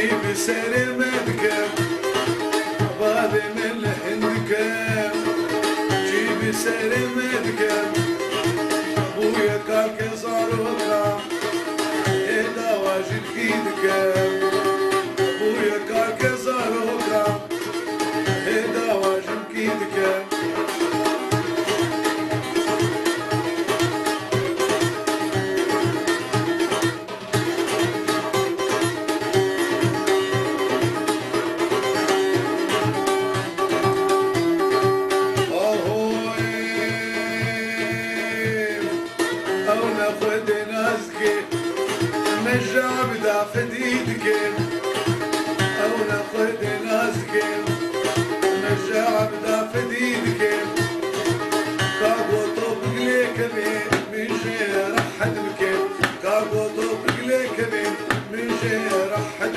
جيب سلمتك بابي من عندك جيب سلمتك ابويا كاك صاروخا ايدا واجد ايدك ابويا كاك صاروخا ايدا واجد ايدك نجا فديدك او ناخد ناسك نجا بدا فديدك كاغو طوب ليك من جي رحد بك كاغو طوب ليك من جي رحد